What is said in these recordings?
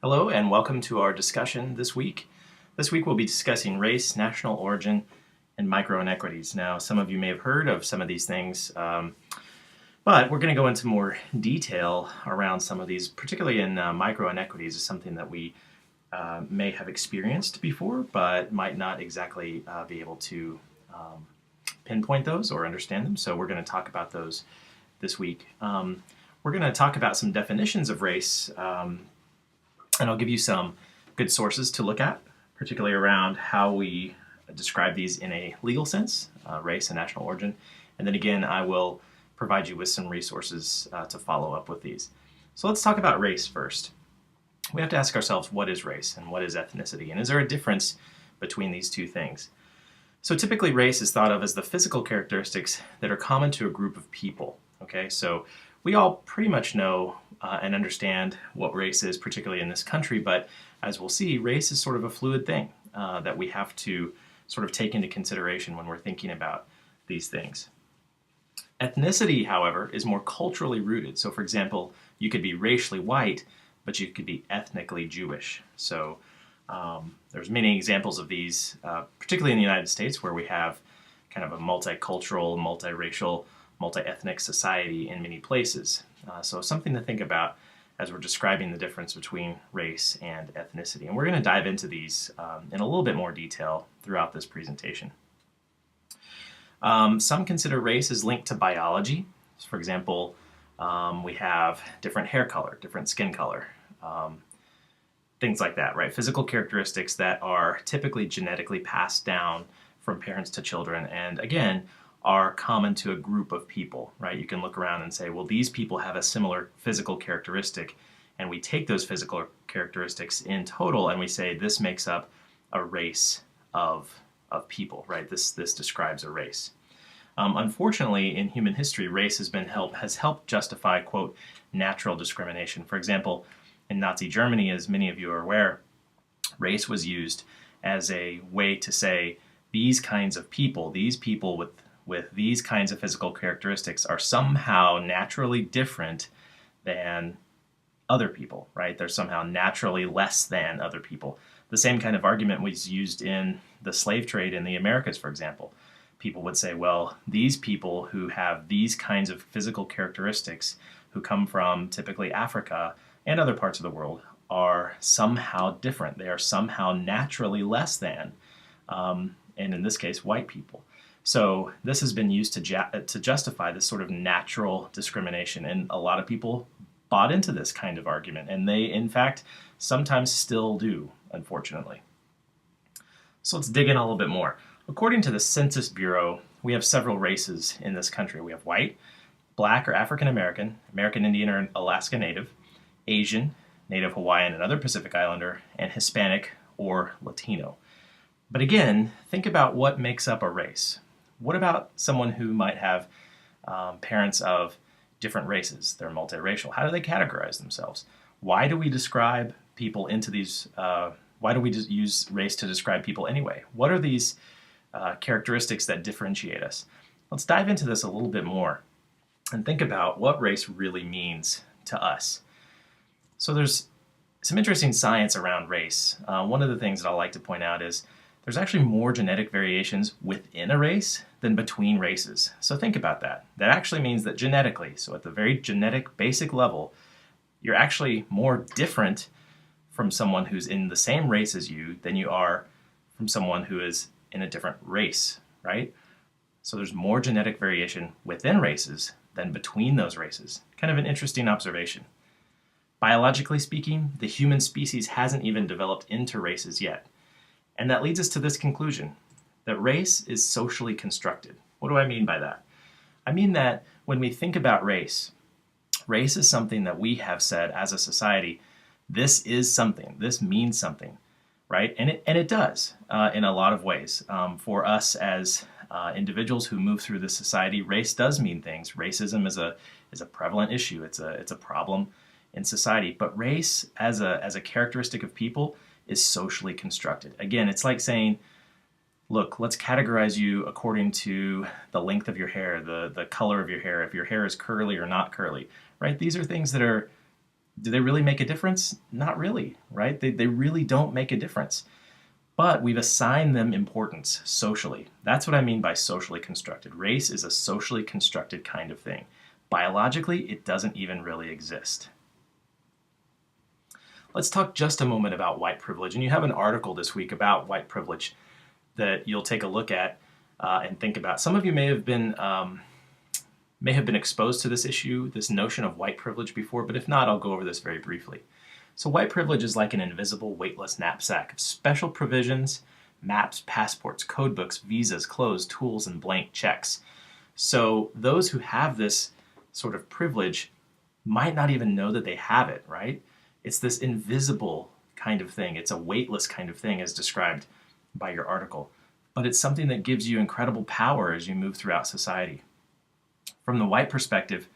Hello and welcome to our discussion this week. This week we'll be discussing race, national origin, and micro inequities. Now, some of you may have heard of some of these things, but we're going to go into more detail around some of these, particularly in micro inequities is something that we may have experienced before, but might not exactly be able to pinpoint those or understand them. So we're going to talk about those this week. We're going to talk about some definitions of race, and I'll give you some good sources to look at, particularly around how we describe these in a legal sense, race and national origin. And then again, I will provide you with some resources to follow up with these. So let's talk about race first. We have to ask ourselves, what is race and what is ethnicity? And is there a difference between these two things? So typically race is thought of as the physical characteristics that are common to a group of people. Okay, so we all pretty much know and understand what race is, particularly in this country, but as we'll see, race is sort of a fluid thing that we have to sort of take into consideration when we're thinking about these things. Ethnicity, however, is more culturally rooted. So for example, you could be racially white, but you could be ethnically Jewish. So there's many examples of these, particularly in the United States, where we have kind of a multicultural, multiracial, multi-ethnic society in many places. So something to think about as we're describing the difference between race and ethnicity. And we're going to dive into these in a little bit more detail throughout this presentation. Some consider race as linked to biology. So for example, we have different hair color, different skin color, things like that, right? Physical characteristics that are typically genetically passed down from parents to children. And again, are common to a group of people, right? You can look around and say, well, these people have a similar physical characteristic, and we take those physical characteristics in total and we say this makes up a race of people, right? This describes a race. Unfortunately, in human history, race has helped justify, quote, natural discrimination. For example, in Nazi Germany, as many of you are aware, race was used as a way to say these kinds of people, these people with these kinds of physical characteristics are somehow naturally different than other people, right? They're somehow naturally less than other people. The same kind of argument was used in the slave trade in the Americas, for example. People would say, well, these people who have these kinds of physical characteristics, who come from typically Africa and other parts of the world, are somehow different. They are somehow naturally less than, and in this case, white people. So this has been used to justify this sort of natural discrimination, and a lot of people bought into this kind of argument, and they, in fact, sometimes still do, unfortunately. So let's dig in a little bit more. According to the Census Bureau, we have several races in this country. We have white, black or African American, American Indian or Alaska Native, Asian, Native Hawaiian and other Pacific Islander, and Hispanic or Latino. But again, think about what makes up a race. What about someone who might have parents of different races? They're multiracial. How do they categorize themselves? Why do we describe people into these, why do we just use race to describe people anyway? What are these characteristics that differentiate us? Let's dive into this a little bit more and think about what race really means to us. So there's some interesting science around race. One of the things that I like to point out is there's actually more genetic variations within a race than between races. So think about that. That actually means that genetically, so at the very genetic basic level, you're actually more different from someone who's in the same race as you than you are from someone who is in a different race, right? So there's more genetic variation within races than between those races. Kind of an interesting observation. Biologically speaking, the human species hasn't even developed into races yet. And that leads us to this conclusion, that race is socially constructed. What do I mean by that? I mean that when we think about race, race is something that we have said as a society, this is something, this means something, right? And it does in a lot of ways. For us as individuals who move through this society, race does mean things. Racism is a prevalent issue. It's a problem in society. But race as a characteristic of people is socially constructed. Again, it's like saying, look, let's categorize you according to the length of your hair, the color of your hair, if your hair is curly or not curly, right? These are things that are Do they really make a difference? Not really, right? They really don't make a difference. But we've assigned them importance socially. That's what I mean by socially constructed. Race is a socially constructed kind of thing. Biologically, it doesn't even really exist. Let's talk just a moment about white privilege. And you have an article this week about white privilege that you'll take a look at and think about. Some of you may have been exposed to this issue, this notion of white privilege before, but if not, I'll go over this very briefly. So white privilege is like an invisible, weightless knapsack of special provisions, maps, passports, code books, visas, clothes, tools, and blank checks. So those who have this sort of privilege might not even know that they have it, right? It's this invisible kind of thing. It's a weightless kind of thing as described by your article. But it's something that gives you incredible power as you move throughout society. From the white perspective,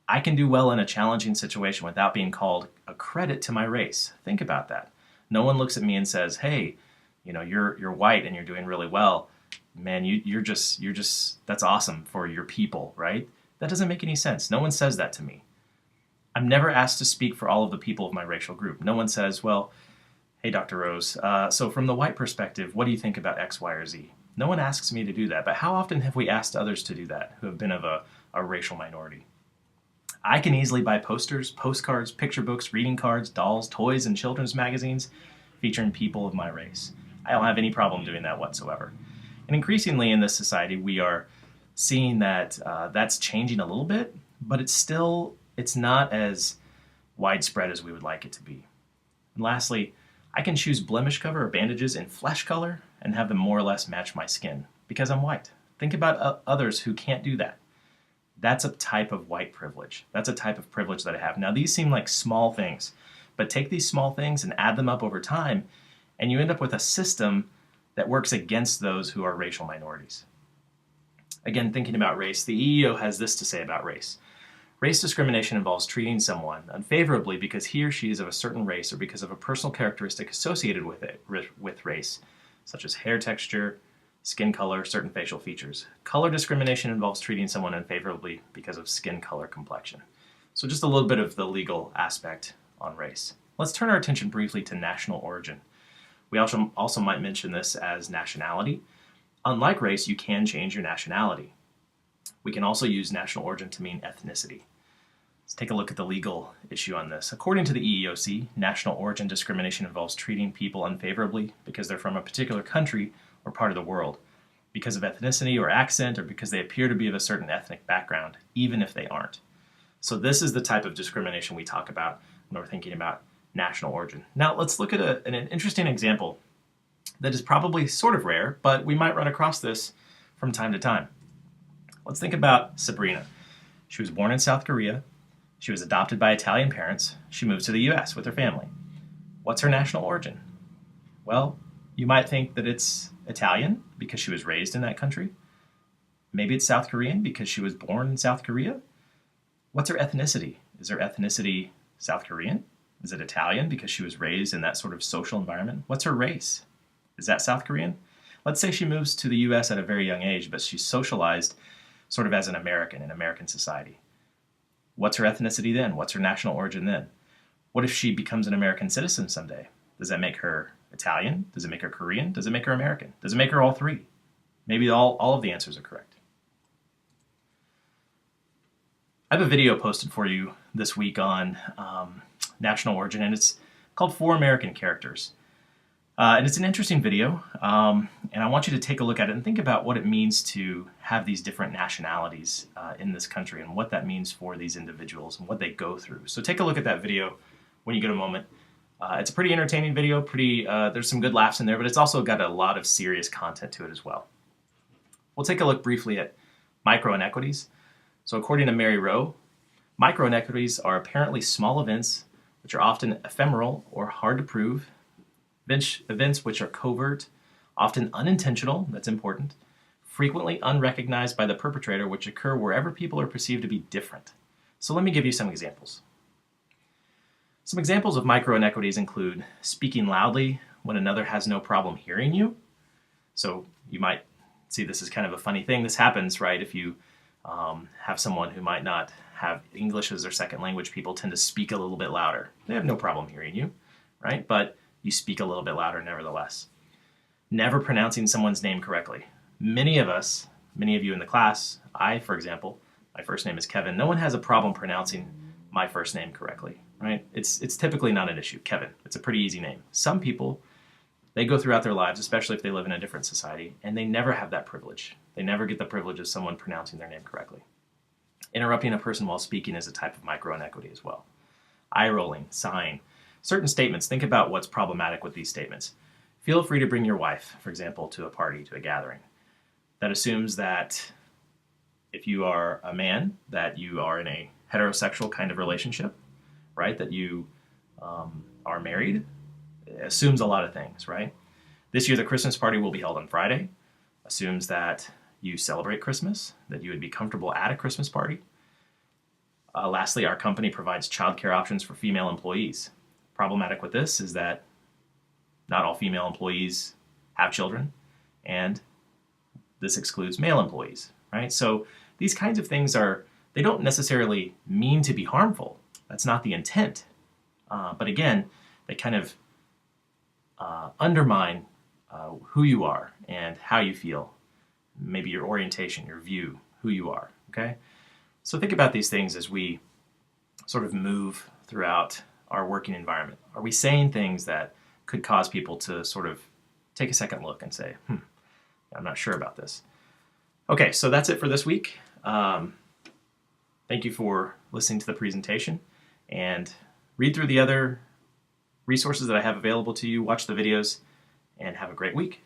I can do well in a challenging situation without being called a credit to my race. Think about that. No one looks at me and says, "Hey, you're white and you're doing really well. Man, you're just that's awesome for your people," right? That doesn't make any sense. No one says that to me. I'm never asked to speak for all of the people of my racial group. No one says, "Well, hey, Dr. Rose, so from the white perspective, what do you think about X, Y, or Z?" No one asks me to do that, but how often have we asked others to do that who have been of a racial minority? I can easily buy posters, postcards, picture books, reading cards, dolls, toys, and children's magazines featuring people of my race. I don't have any problem doing that whatsoever. And increasingly in this society, we are seeing that that's changing a little bit, but it's not as widespread as we would like it to be. And lastly, I can choose blemish cover or bandages in flesh color and have them more or less match my skin because I'm white. Think about others who can't do that. That's a type of white privilege. That's a type of privilege that I have. Now, these seem like small things, but take these small things and add them up over time, and you end up with a system that works against those who are racial minorities. Again, thinking about race, the EEO has this to say about race. Race discrimination involves treating someone unfavorably because he or she is of a certain race or because of a personal characteristic associated with race, such as hair texture, skin color, certain facial features. Color discrimination involves treating someone unfavorably because of skin color complexion. So just a little bit of the legal aspect on race. Let's turn our attention briefly to national origin. We also might mention this as nationality. Unlike race, you can change your nationality. We can also use national origin to mean ethnicity. Let's take a look at the legal issue on this. According to the EEOC, national origin discrimination involves treating people unfavorably because they're from a particular country or part of the world, because of ethnicity or accent, or because they appear to be of a certain ethnic background, even if they aren't. So this is the type of discrimination we talk about when we're thinking about national origin. Now let's look at an interesting example that is probably sort of rare, but we might run across this from time to time. Let's think about Sabrina. She was born in South Korea. She was adopted by Italian parents. She moves to the US with her family. What's her national origin? Well, you might think that it's Italian because she was raised in that country. Maybe it's South Korean because she was born in South Korea. What's her ethnicity? Is her ethnicity South Korean? Is it Italian because she was raised in that sort of social environment? What's her race? Is that South Korean? Let's say she moves to the US at a very young age, but she's socialized sort of as an American in American society. What's her ethnicity then? What's her national origin then? What if she becomes an American citizen someday? Does that make her Italian? Does it make her Korean? Does it make her American? Does it make her all three? Maybe all of the answers are correct. I have a video posted for you this week on national origin, and it's called 4 American Characters. And it's an interesting video, and I want you to take a look at it and think about what it means to have these different nationalities in this country and what that means for these individuals and what they go through. So take a look at that video when you get a moment. It's a pretty entertaining video, there's some good laughs in there, but it's also got a lot of serious content to it as well. We'll take a look briefly at micro-inequities. So according to Mary Rowe, micro-inequities are apparently small events which are often ephemeral or hard to prove, events which are covert, often unintentional, that's important, frequently unrecognized by the perpetrator, which occur wherever people are perceived to be different. So let me give you some examples. Some examples of micro-inequities include speaking loudly when another has no problem hearing you. So you might see this as kind of a funny thing. This happens, right, if you have someone who might not have English as their second language. People tend to speak a little bit louder. They have no problem hearing you, right? But you speak a little bit louder nevertheless. Never pronouncing someone's name correctly. Many of you in the class, I, for example, my first name is Kevin. No one has a problem pronouncing my first name correctly, right? It's typically not an issue. Kevin, it's a pretty easy name. Some people, they go throughout their lives, especially if they live in a different society, and they never have that privilege. They never get the privilege of someone pronouncing their name correctly. Interrupting a person while speaking is a type of micro-inequity as well. Eye rolling, sighing. Certain statements, think about what's problematic with these statements. Feel free to bring your wife, for example, to a party, to a gathering. That assumes that if you are a man, that you are in a heterosexual kind of relationship, right? That you are married. It assumes a lot of things, right? This year, the Christmas party will be held on Friday. Assumes that you celebrate Christmas, that you would be comfortable at a Christmas party. Lastly, our company provides childcare options for female employees. Problematic with this is that not all female employees have children, and this excludes male employees, right? So these kinds of things they don't necessarily mean to be harmful. That's not the intent. But again, they kind of undermine who you are and how you feel, maybe your orientation, your view, who you are, okay? So think about these things as we sort of move throughout our working environment. Are we saying things that could cause people to sort of take a second look and say, I'm not sure about this. Okay, so that's it for this week. Thank you for listening to the presentation, and read through the other resources that I have available to you, watch the videos, and have a great week.